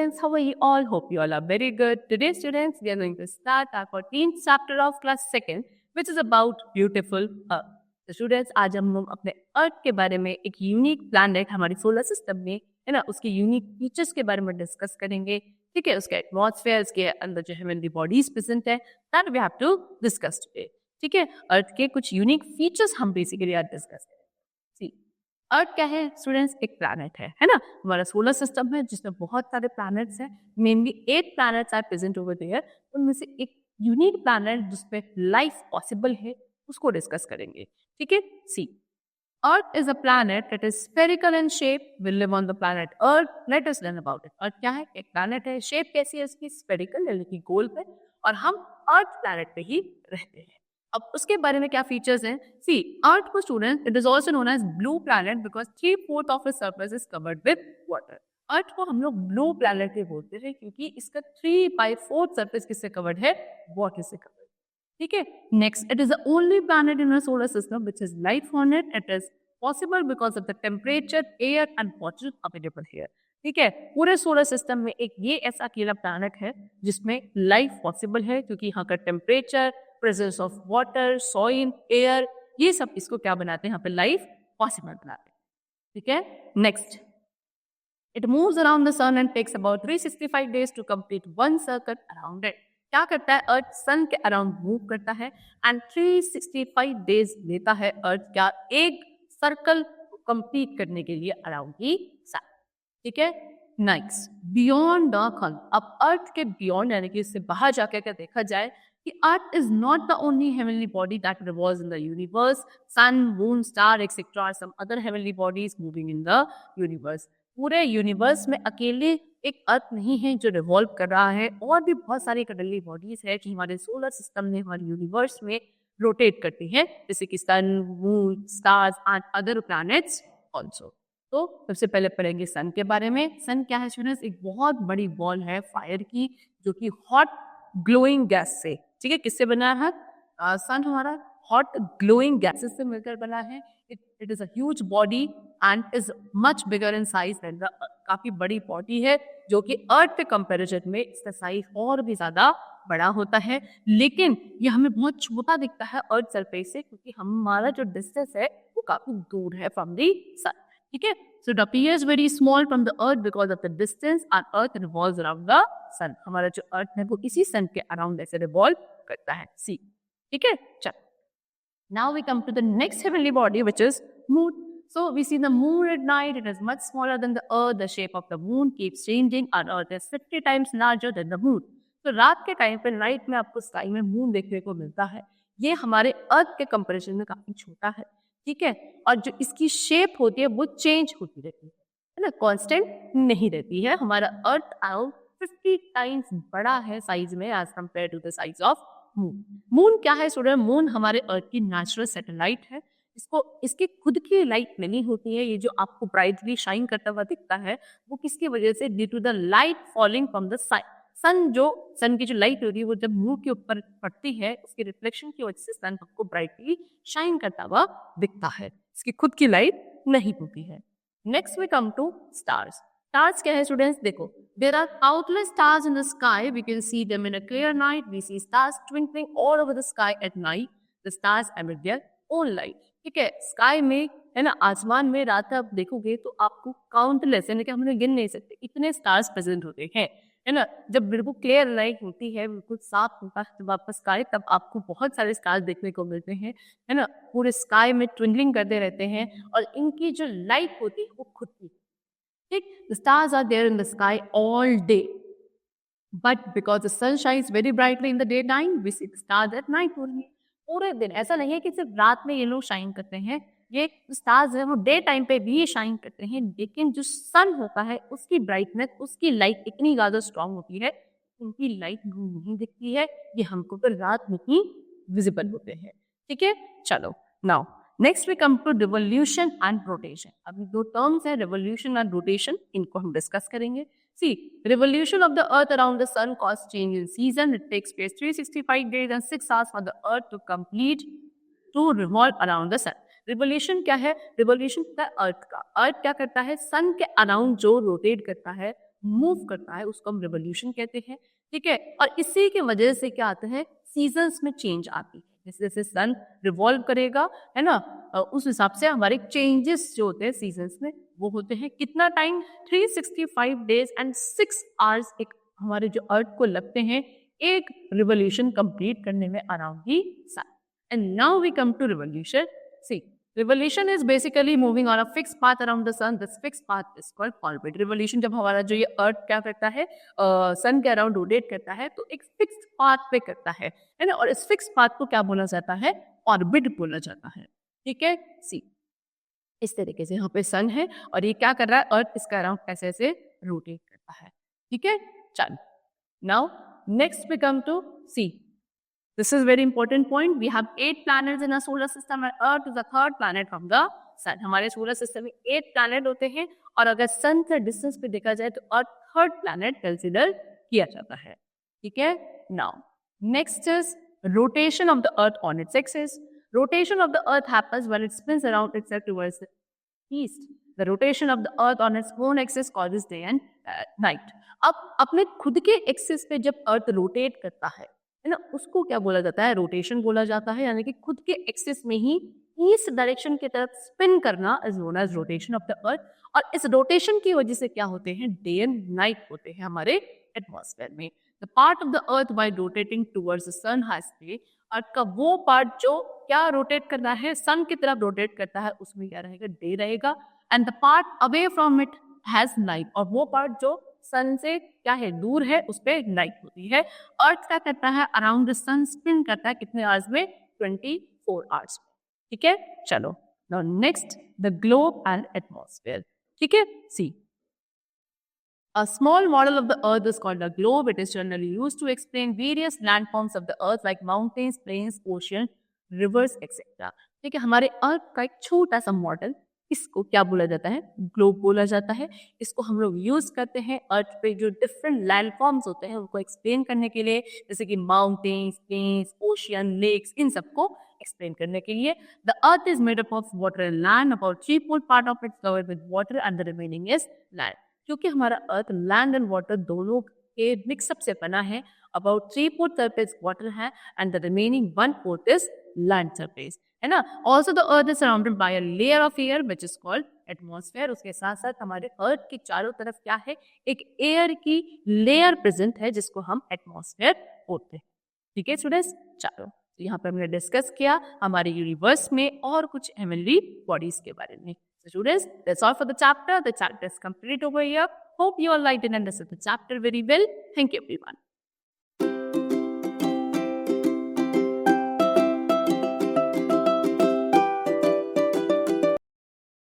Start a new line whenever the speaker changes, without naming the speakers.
students, how are you all? Hope you all are very good. Today students, we are going to start our 14th chapter of class 2nd, which is about beautiful Earth. तो students, आज हम अपने अर्थ के बारे में, एक unique planet हमारे solar system में है ना, उसके यूनिक फीचर्स के बारे में डिस्कस करेंगे. ठीक है, उसके एटमॉस्फेयर के अंदर जो हेवनली बॉडीज प्रेजेंट है, that we have to discuss today. ठीक है, अर्थ के कुछ यूनिक फीचर्स हम बेसिकली आज डिस्कस करेंगे. सी, अर्थ क्या है स्टूडेंट्स? एक प्लैनेट है ना. हमारा सोलर सिस्टम है जिसमें बहुत सारे प्लैनेट्स हैं. Mainly 8 planets are present over there. उनमें से एक यूनिक प्लैनेट जिसपे लाइफ पॉसिबल है, उसको डिस्कस करेंगे. ठीक है, सी, Earth is a planet that is spherical in shape. We live on the planet Earth. Let us learn about it. Earth क्या है? एक planet है. Shape कैसी है इसकी? Spherical यानी कि गोल पे. और हम Earth planet पे ही रहते हैं. अब उसके बारे में क्या फीचर्स हैं? See, Earth को students, it is also known as blue planet because 3/4 of its surface is covered with water. Earth को हम लोग blue planet भी बोलते हैं क्योंकि इसका 3/4 surface किससे covered है? Water से covered. ठीक है, next, it is the only planet in solar system which is life on it. It is possible because of the temperature, air and water available here. ठीक है, पूरे सोलर सिस्टम में एक ये ऐसा अकेला प्लैनेट है जिसमें लाइफ पॉसिबल है क्योंकि यहाँ का temperature, presence of water, soil, air, ये सब इसको क्या बनाते हैं? यहाँ पे लाइफ पॉसिबल बनाते हैं. ठीक है, next, it moves around the sun and takes about 365 days to complete one circle around it. क्या करता है? अर्थ सन के अराउंड मूव करता है एंड 365 डेज लेता है अर्थ क्या? एक सर्कल कंप्लीट करने के लिए अराउंड ही सन. ठीक है, नेक्स्ट, बियॉन्ड द सन. अब अर्थ के बियॉन्ड यानी कि इससे बाहर जाकर क्या देखा जाए कि earth is not the only heavenly body that revolves in the universe. Sun, moon, star etcetera, some other heavenly bodies moving in the universe. पूरे यूनिवर्स में अकेले एक अर्थ नहीं है जो रिवॉल्व कर रहा है, और भी बहुत सारी हेवनली बॉडीज है कि हमारे सोलर सिस्टम में, हमारे यूनिवर्स में रोटेट करती हैं, जैसे कि sun, moon, stars and other planets also. तो सबसे पहले पढ़ेंगे सन के बारे में. सन क्या है स्टूडेंट्स? एक बहुत बड़ी बॉल है फायर की जो कि हॉट ग्लोइंग गैस से, ठीक है, किससे बना है? सन हमारा हॉट ग्लोइंग गैसेस से मिलकर बना है. It is a huge body and is much bigger in size than the. काफी बड़ी बॉडी है जो कि अर्थ के कंपैरिजन में इसका साइज और भी ज्यादा बड़ा होता है, लेकिन ये हमें बहुत छोटा दिखता है अर्थ सरफेस से क्योंकि हमारा जो डिस्टेंस है वो काफी दूर है फ्रॉम द सन. ठीक है, so it appears very small from the earth because of the distance and earth revolves around the sun. हमारा जो अर्थ है वो इसी सन के अराउंड ऐसे रिवॉल्व करता है. सी, ठीक है, चलो. Now we come to the next heavenly body which is moon. So we see the moon at night. It is much smaller than the earth. The shape of the moon keeps changing and earth is 50 times larger than the moon. तो रात के time पे night में आपको sky में moon देखने को मिलता है. ये हमारे अर्थ के कंपैरिजन में काफी छोटा है. ठीक है, और जो इसकी शेप होती है वो चेंज होती रहती है ना, कांस्टेंट नहीं रहती है. हमारा अर्थ अराउंड 50 टाइम्स बड़ा है साइज में as compare to the size of moon. Moon क्या है स्टूडेंट? मून हमारे अर्थ की नेचुरल सैटेलाइट है. इसको इसकी खुद की लाइट नहीं होती है. ये जो आपको ब्राइटली शाइन करता हुआ दिखता है वो किसकी वजह से? Due to the light falling from the sun. जो सन की जो लाइट होती है वो जब मून के ऊपर पड़ती है, उसके रिफ्लेक्शन की वजह से सन आपको ब्राइटली शाइन करता हुआ दिखता है. इसकी खुद की लाइट नहीं होती है. Next we come to stars. Stars क्या है स्टूडेंट्स? देखो, there are countless stars in the sky. We can see them in a clear night. We see stars twinkling all over the sky at night. The stars emit their own light. ठीक है, sky में है ना, आसमान में रात आप देखोगे तो आपको काउंटलेस यानी कि हम लोग गिन नहीं सकते इतने स्टार्स प्रेजेंट होते हैं, है ना. जब बिल्कुल क्लियर लाइट होती है, बिल्कुल साफ होता है जब आपका स्काई, तब आपको बहुत सारे स्टार्स देखने को मिलते हैं, है ना. पूरे स्काई में ट्विंकलिंग करते रहते हैं और इनकी जो लाइट होती है वो खुद की. The stars are there in the sky all day, but because the sun shines very brightly in the daytime, we see the stars at night only. पूरे दिन. ऐसा नहीं है कि सिर्फ रात में ये लोग शाइन करते हैं. ये स्टार्स है वो डे टाइम पे भी शाइन करते हैं, लेकिन जो सन होता है उसकी ब्राइटनेस, उसकी लाइट इतनी ज्यादा स्ट्रांग होती है, उनकी लाइट नहीं दिखती है. ये हमको तो रात में ही विजिबल होते हैं. ठीक है, चलो. Now next we come to revolution and rotation. अभी 2 टर्म्स है, रिवोल्यूशन एंड रोटेशन, इनको हम डिस्कस करेंगे. See, revolution of the earth around the sun causes change in season. It takes place 365 days and 6 hours for the earth to revolve around the sun. Revolution क्या है? Revolution का अर्थ का. अर्थ क्या करता है? सन के अराउंड जो रोटेट करता है मूव करता है उसको हम रिवोल्यूशन कहते हैं, ठीक है। और इसी की वजह से क्या आता है, सीजन्स में चेंज आती है। जैसे जैसे सन रिवॉल्व करेगा, है ना, उस हिसाब से हमारे चेंजेस जो होते हैं सीजन्स में वो होते हैं। कितना टाइम, 365 डेज एंड 6 आवर्स एक हमारे जो अर्थ को लगते हैं एक रिवोल्यूशन कंप्लीट करने में around the sun. And now we come to revolution. See, revolution is basically moving on a fixed path around the sun. This fixed path is called orbit. Revolution जब हमारा जो ये अर्थ क्या करता है, सन के अराउंड रोटेट करता है तो एक फिक्स्ड पाथ पे करता है ना। और इस फिक्स्ड पाथ को क्या बोला जाता है, ऑर्बिट बोला जाता है, ठीक है। सी, इस तरीके से यहाँ पे सन है और ये क्या कर रहा है, अर्थ इसका अराउंड ऐसे ऐसे रोटेट करता है, ठीक है। चल, now next we come to see, this is very important point. We have 8 planets in our solar system and Earth is the third planet from the sun. हमारे सोलर सिस्टम में 8 planet होते हैं और अगर सन से डिस्टेंस पे देखा जाए तो अर्थ थर्ड प्लैनेट कंसिडर किया जाता है, ठीक है। Now next is rotation of the earth on its axis. Rotation of the earth happens when it spins around itself towards the east. The rotation of the earth on its own axis causes day and night. अब अपने खुद के axis पे जब earth rotate करता है ना, उसको क्या बोला जाता है, रोटेशन बोला जाता है। यानी कि खुद के एक्सिस में ही ईस्ट डायरेक्शन की तरफ स्पिन करना is known as rotation of the earth. और इस रोटेशन की वजह से क्या होते हैं, डे एंड नाइट होते हैं हमारे एटमॉस्फेयर में. The part of the earth by rotating towards the sun has day. Earth का वो पार्ट जो क्या रोटेट करता है, सन की तरफ रोटेट करता है, उसमें क्या रहेगा, डे रहेगा. And the part away from it has night. और वो पार्ट जो सन से क्या है, दूर है, उस पर नाइट होती है. अर्थ क्या करता है, अराउंड द सन स्पिन करता है कितने आवर्स में, 24 आवर्स में, ठीक है. चलो, now next the globe and atmosphere, ठीक है. सी, a small model of the earth is called a globe. It is generally used to explain various landforms of the earth like mountains, plains, ocean, rivers, etc. ठीक है, हमारे अर्थ का एक छोटा सा model, इसको क्या बोला जाता है, ग्लोब बोला जाता है. इसको हम लोग यूज करते हैं अर्थ पे जो डिफरेंट लैंडफॉर्म्स होते हैं उनको एक्सप्लेन करने के लिए, जैसे कि माउंटेन्स, प्लेन्स, ओशियन, लेक्स, इन सबको एक्सप्लेन करने के लिए. The earth is made up of water and land. About 3/4 part of it covered with water and the remaining is land. क्योंकि हमारा अर्थ लैंड एंड वाटर दोनों के मिक्सअप से बना है. अबाउट 3/4 सरफेस वाटर है and the remaining 1/4 is land surface, है ना. Also the earth is surrounded by a layer of air which is called atmosphere. उसके साथ साथ हमारे अर्थ के चारों तरफ क्या है, एक एयर की लेयर प्रेजेंट है जिसको हम एटमॉस्फेयर बोलते हैं, ठीक है स्टूडेंट्स. चलो, तो यहाँ पर हमने डिस्कस किया हमारे यूनिवर्स में और कुछ हेवनली बॉडीज के बारे में. So students, that's all for the chapter. The chapter is complete over here. Hope you all liked and understood the chapter very well. Thank you everyone.